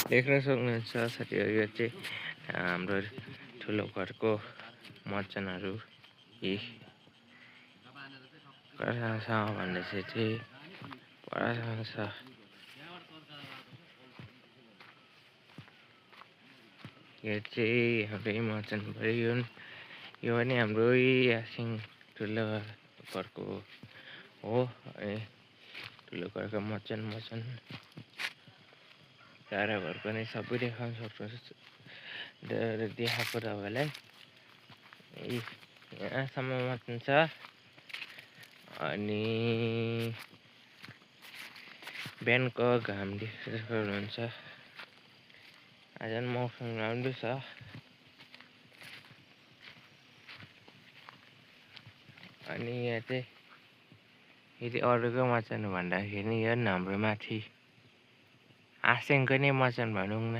देख्न सक्नुहुन्छ साथीहरू, यो चाहिँ हाम्रो ठुलो घरको मचानहरू यी कहाँसँग छ भन्दैछ चाहिँ परसँग छ। यो चाहिँ हाम्रै मचान भयो। यो पनि हाम्रै यासिङ ठुलो घरको हो। ठुलो घरको मचान सारा घरको नै सबै देखाउन सक्छु देखाएको तपाईँलाई। यहाँसम्म मचान छ। अनि बिहानको घाम देख्नुहुन्छ। आज मौसम राम्रो छ। अनि यहाँ चाहिँ फेरि अरूको मचान भन्दाखेरि यो हाम्रो माथि आसिङको नै मचान भनौँ न।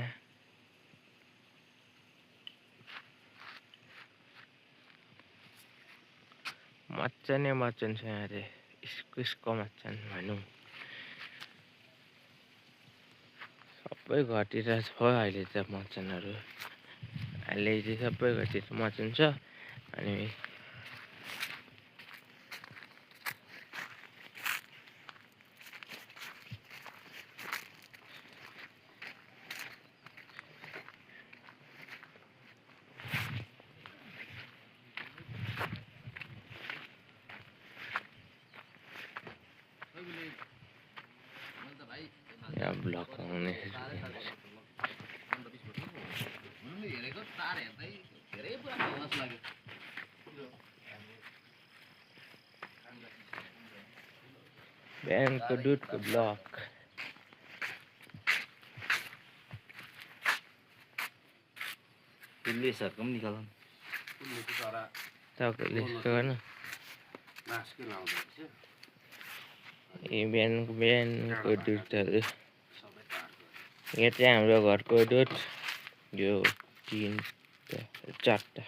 मचान छ यहाँ चाहिँ, इस्कुसको मचान भनौँ। सबै घरतिर छ अहिले त मचानहरू। अहिले चाहिँ सबै घरतिर मचान छ। अनि यहाँ ब्लक आउने बिहानको दुधको ब्लक। पुलिसहरुको पनि निकाल्नु तपाईँले यस्तो गर्नु। बिहानको दुधहरू यहाँ चाहिँ हाम्रो घरको दुध। यो 3टा 4टा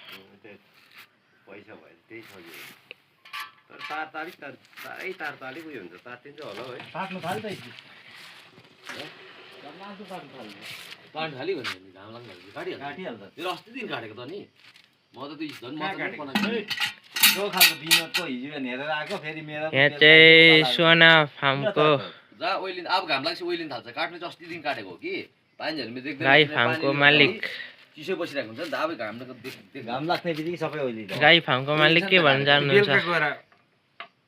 पैसा भयो त्यही छ नि। तर तार उयो हुन्छ, तातिन्छ होला है। काट्नु थाल्छ काट्नु थाल्यो भने घाम लाग्छ काटिहाल्छ। त्यो अस्ति दिन काटेको त नि। म त त्यो झन् जो खालको बिनोदको हिजो हेरेर आएको फेरि मेरो यहाँ चाहिँ सोना फार्मको जा ओइलिन अब घाम लाग्छ ओइलिन थाल्छ। काट्नु चाहिँ अस्ति दिन काटेको हो कि पानीहरु मे देख्दैन। गाई फार्मको मालिक चिसो बसिरहेको हुन्छ नि त। अब घाम लाग्ने बित्तिकै सबै ओइलिन्छ। गाई फार्मको मालिक के भन्न चाहनुहुन्छ?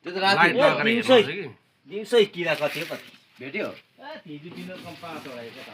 त्यो त राति दिउँसै किरा कति हो कति भेट्यो। हिजो बिनोद कम 5 वटा